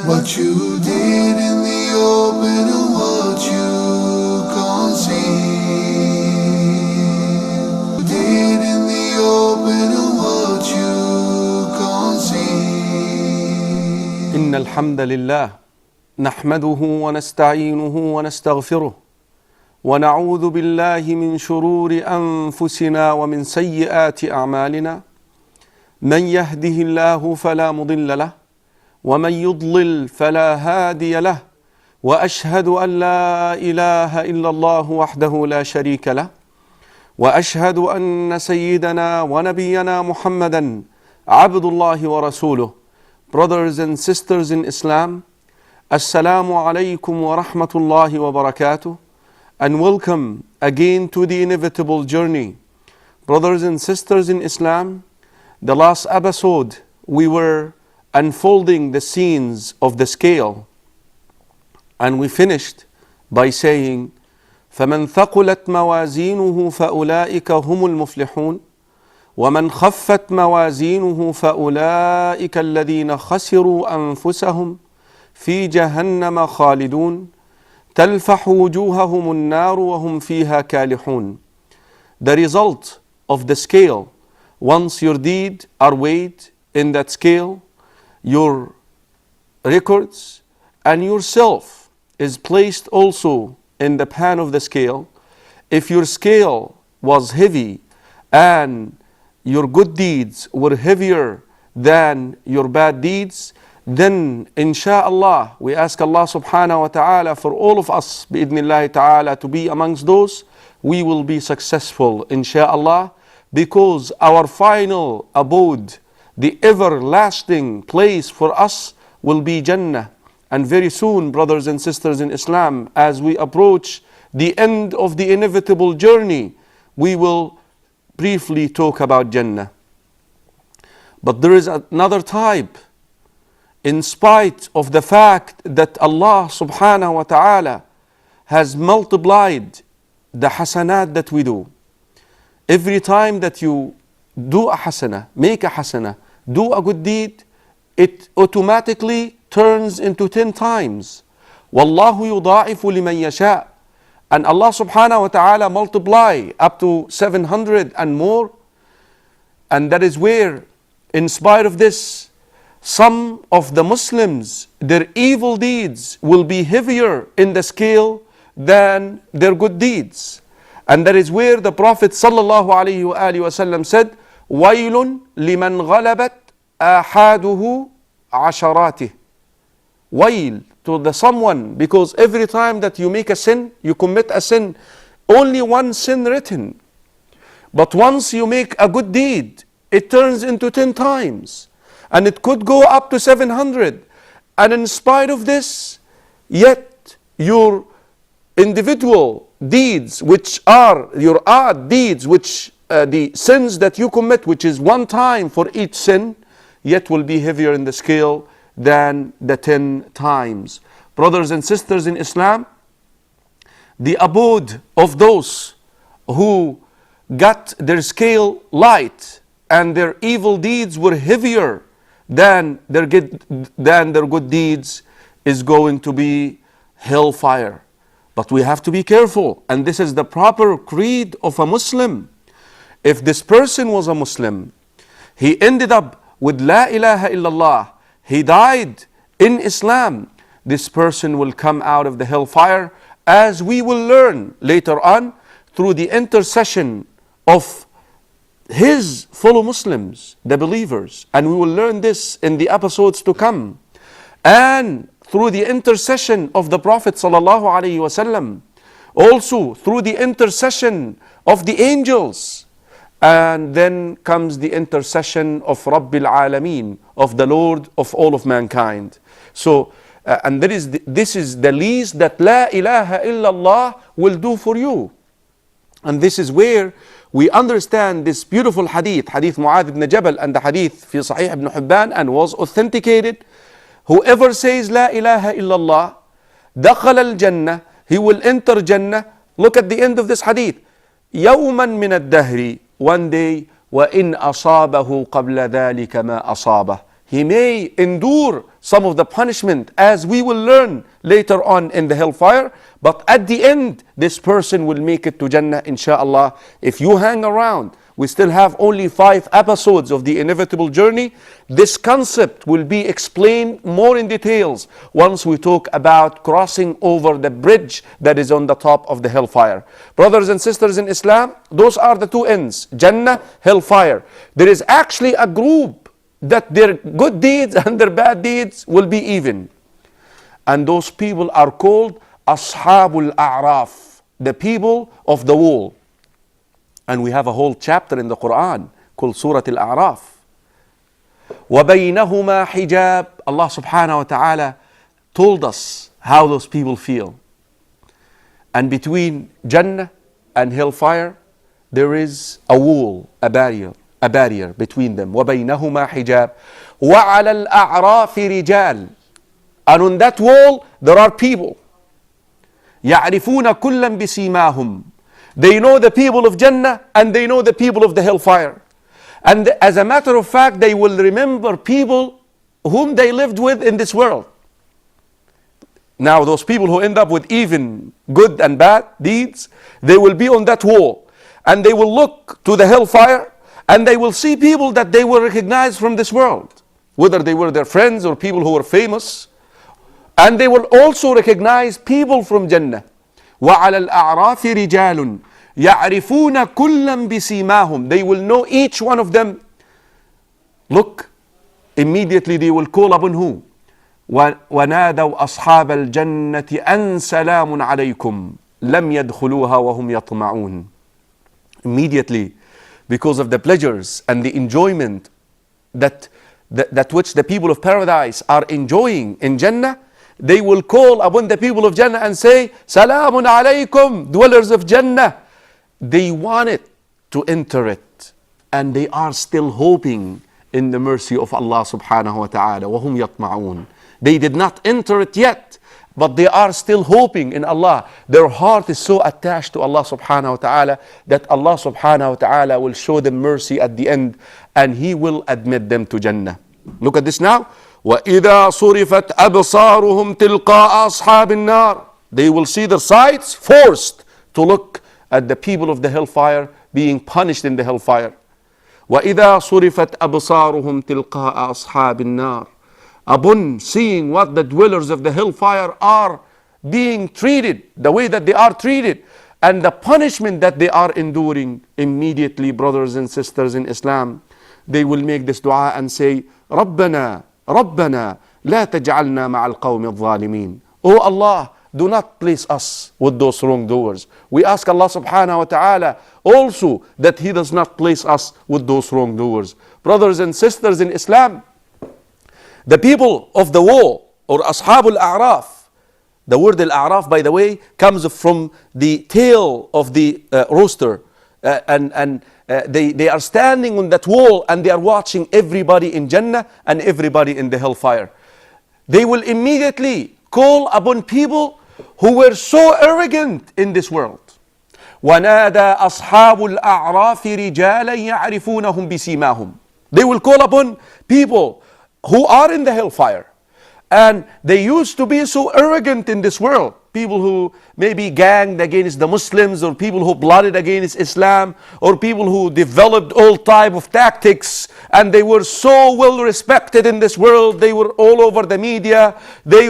What you did in the open and what you concealed. Did in the open and what you concealed. إن الحمد لله نحمده ونستعينه ونستغفره ونعوذ بالله من شرور أنفسنا ومن سيئات أعمالنا من يهده الله فلا مضل له ومن يضلل فلا هادي له وأشهد أن لا إله إلا الله وحده لا شريك له وأشهد أن سيدنا ونبينا محمدا عبد الله ورسوله. Brothers and sisters in Islam, Assalamu alaikum wa rahmatullahi wa barakatuh, and welcome again to the inevitable journey. Brothers and sisters in Islam, the last episode we were unfolding the scenes of the scale, and we finished by saying فَمَنْ ثَقُلَتْ مَوَازِينُهُ فَأُولَٰئِكَ هُمُ الْمُفْلِحُونَ وَمَنْ خَفَّتْ مَوَازِينُهُ فَأُولَٰئِكَ الَّذِينَ خَسِرُوا أَنفُسَهُمْ في جهنم خالدون تلفح وجوههم النار وهم فيها كالحون. The result of the scale, once your deeds are weighed in that scale, your records and yourself is placed also in the pan of the scale. If your scale was heavy and your good deeds were heavier than your bad deeds, then insha'Allah we ask Allah subhanahu wa ta'ala for all of us bi'idhnillahi ta'ala to be amongst those we will be successful insha'Allah, because our final abode, the everlasting place for us will be Jannah. And very soon, brothers and sisters in Islam, as we approach the end of the inevitable journey, we will briefly talk about Jannah. But there is another type. In spite of the fact that Allah subhanahu wa ta'ala has multiplied the hasanat that we do. Every time that you do a hasana, make a hasana, do a good deed, it automatically turns into 10 times. Wallahu yudha'ifu liman yasha'. And Allah subhanahu wa ta'ala multiply up to 700 and more. And that is where, in spite of this, some of the Muslims, their evil deeds will be heavier in the scale than their good deeds. And that is where the Prophet sallallahu alaihi wasallam said, وَيْلٌ لِمَنْ غَلَبَتْ آحَادُهُ عَشَرَاتِهِ. Wail to the someone, because every time that you make a sin, you commit a sin, only one sin written. But once you make a good deed, it turns into 10 times. And it could go up to 700. And in spite of this, yet your individual deeds, which are your odd deeds, which the sins that you commit, which is one time for each sin, yet will be heavier in the scale than the 10 times. Brothers and sisters in Islam, the abode of those who got their scale light and their evil deeds were heavier than their good deeds is going to be hellfire. But we have to be careful, and this is the proper creed of a Muslim. If this person was a Muslim, he ended up with La ilaha illallah, he died in Islam, this person will come out of the hellfire, as we will learn later on through the intercession of his fellow Muslims, the believers. And we will learn this in the episodes to come. And through the intercession of the Prophet sallallahu alaihi wasallam, also through the intercession of the angels. And then comes the intercession of Rabbil Alameen, of the Lord of all of mankind. So, and this is the least that La ilaha illallah will do for you. And this is where we understand this beautiful hadith, hadith Mu'adh ibn Jabal, and the hadith fi Sahih ibn Hibban, and was authenticated. Whoever says La ilaha illallah, دخل الجنة, he will enter Jannah. Look at the end of this hadith. يوما من الدهر, one day, وإن أصابه قبل ذلك ما أصابه. He may endure some of the punishment, as we will learn later on in the hellfire. But at the end, this person will make it to Jannah, inshallah. If you hang around, we still have only 5 episodes of the inevitable journey. This concept will be explained more in details once we talk about crossing over the bridge that is on the top of the hellfire. Brothers and sisters in Islam, those are the 2 ends, Jannah, hellfire. There is actually a group that their good deeds and their bad deeds will be even. And those people are called Ashabul Araf, the people of the wall. And we have a whole chapter in the Quran called Surah Al-A'raf. وَبَيْنَهُمَا حِجَابٌ. Allah subhanahu wa ta'ala told us how those people feel. And between Jannah and hellfire, there is a wall, a barrier between them. وَبَيْنَهُمَا حِجَابٌ وَعَلَى الْأَعْرَافِ رِجَالٌ. And on that wall, there are people. يَعْرِفُونَ كُلًّا بِسِيمَاهُمْ. They know the people of Jannah and they know the people of the hellfire. And as a matter of fact, they will remember people whom they lived with in this world. Now, those people who end up with even good and bad deeds, they will be on that wall. And they will look to the hellfire and they will see people that they will recognize from this world, whether they were their friends or people who were famous. And they will also recognize people from Jannah. وَعَلَى الْأَعْرَافِ رِجَالٌ يَعْرِفُونَ كُلًّا بِسِيمَاهُمْ. They will know each one of them. Look, immediately they will call upon who? وَنَادَوْا أَصْحَابَ الْجَنَّةِ أَنْ سَلَامٌ عَلَيْكُمْ لَمْ يَدْخُلُوهَا وَهُمْ يَطْمَعُونَ. Immediately, because of the pleasures and the enjoyment that which the people of paradise are enjoying in Jannah, they will call upon the people of Jannah and say, Salamun alaykum, dwellers of Jannah. They wanted to enter it, and they are still hoping in the mercy of Allah subhanahu wa ta'ala. وَهُمْ يَطْمَعُونَ. They did not enter it yet, but they are still hoping in Allah. Their heart is so attached to Allah subhanahu wa ta'ala that Allah subhanahu wa ta'ala will show them mercy at the end, and He will admit them to Jannah. Look at this now. وَإِذَا صُرِفَتْ أَبْصَارُهُمْ تِلْقَاءَ أَصْحَابِ النَّارِ. They will see their sights forced to look at the people of the hellfire being punished in the hellfire. وَإِذَا صُرِفَتْ أَبْصَارُهُمْ تِلْقَاءَ أَصْحَابِ النَّارِ. Upon seeing what the dwellers of the hellfire are being treated, the way that they are treated, and the punishment that they are enduring, immediately, brothers and sisters in Islam, they will make this dua and say, رَبَّنَا رَبَّنَا لَا تَجْعَلْنَا مَعَ الْقَوْمِ الظَّالِمِينَ. Oh Allah, do not place us with those wrongdoers. We ask Allah subhanahu wa ta'ala also that He does not place us with those wrongdoers. Brothers and sisters in Islam, the people of the wall, or Ashabul A'raf, the word Al-A'raf, by the way, comes from the tail of the rooster. They are standing on that wall and they are watching everybody in Jannah and everybody in the hellfire. They will immediately call upon people who were so arrogant in this world. وَنَادَى أَصْحَابُ الْأَعْرَافِ رِجَالًا يَعْرِفُونَهُمْ بِسِيمَاهُم. They will call upon people who are in the hellfire. And they used to be so arrogant in this world. People who maybe ganged against the Muslims, or people who plotted against Islam, or people who developed all type of tactics, and they were so well respected in this world. They were all over the media.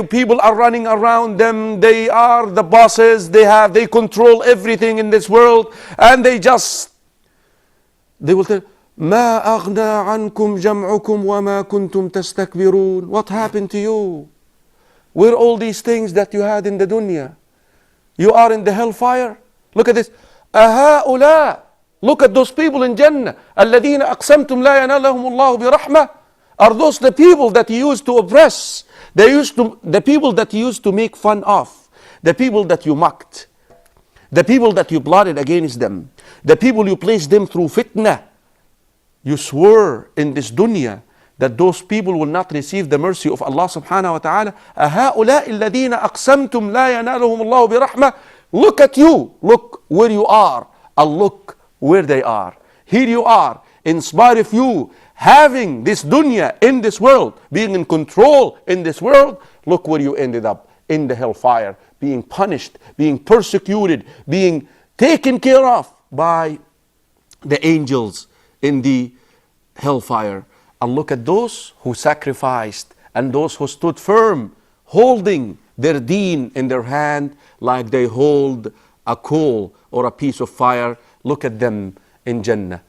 People are running around them. They are the bosses. They control everything in this world, and they will tell, ما أغنى عنكم جمعكم وما كنتم تستكبرون. What happened to you? Where all these things that you had in the dunya? You are in the hellfire. Look at this. أهؤلاء. Look at those people in Jannah. الذين أقسمتم لا ينالهم الله برحمة. Are those the people that you used to oppress? The people that you used to make fun of. The people that you mocked. The people that you plotted against them. The people you placed them through fitna. You swore in this dunya that those people will not receive the mercy of Allah subhanahu wa ta'ala. أَهَؤُلَاءِ الَّذِينَ أَقْسَمْتُمْ لَا يَنَالُهُمُ اللَّهُ بِرَحْمَةٍ. Look at you. Look where you are. And look where they are. Here you are. In spite of you having this dunya in this world, being in control in this world, look where you ended up, in the hellfire, being punished, being persecuted, being taken care of by the angels in the hellfire. And look at those who sacrificed and those who stood firm, holding their deen in their hand like they hold a coal or a piece of fire. Look at them in Jannah.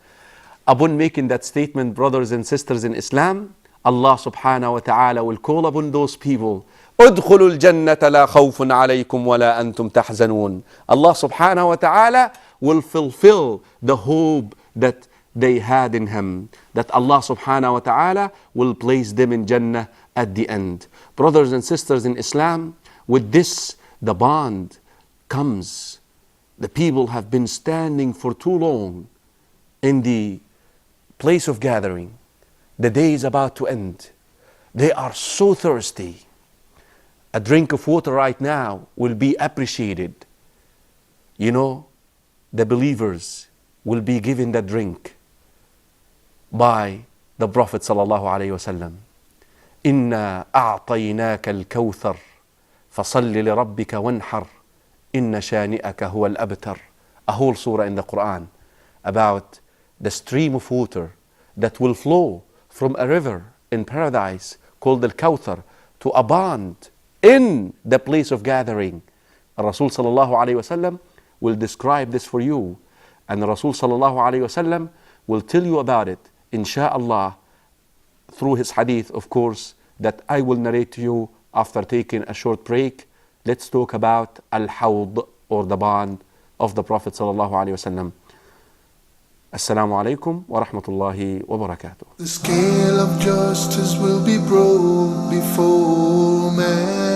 Upon making that statement, brothers and sisters in Islam, Allah subhanahu wa ta'ala will call upon those people, ادخلوا الجنة لا خوف عليكم ولا أنتم تحزنون. Allah subhanahu wa ta'ala will fulfill the hope that they had in Him, that Allah subhanahu wa ta'ala will place them in Jannah at the end. Brothers and sisters in Islam, with this the bond comes. The people have been standing for too long in the place of gathering. The day is about to end. They are so thirsty. A drink of water right now will be appreciated. You know, the believers will be given that drink by the Prophet sallallahu alaihi wasallam. إِنَّا أَعْطَيْنَاكَ الْكَوْثَرَ فَصَلِّ لِرَبِّكَ وَانْحَرْ إِنَّ شَانِئَكَ هُوَ الْأَبْتَرُ. A whole surah in the Quran about the stream of water that will flow from a river in paradise called Al-Kawthar to abound in the place of gathering. Rasul sallallahu alayhi wasallam will describe this for you, and Rasul sallallahu alayhi wasallam will tell you about it, insha'Allah, through his hadith, of course, that I will narrate to you after taking a short break. Let's talk about Al-Hawd, or the bond of the Prophet sallallahu alayhi wasallam. Assalamu alaikum wa rahmatullahi wa barakatuh. The scale of justice will be broke before man.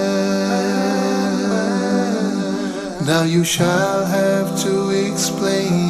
Now you shall have to explain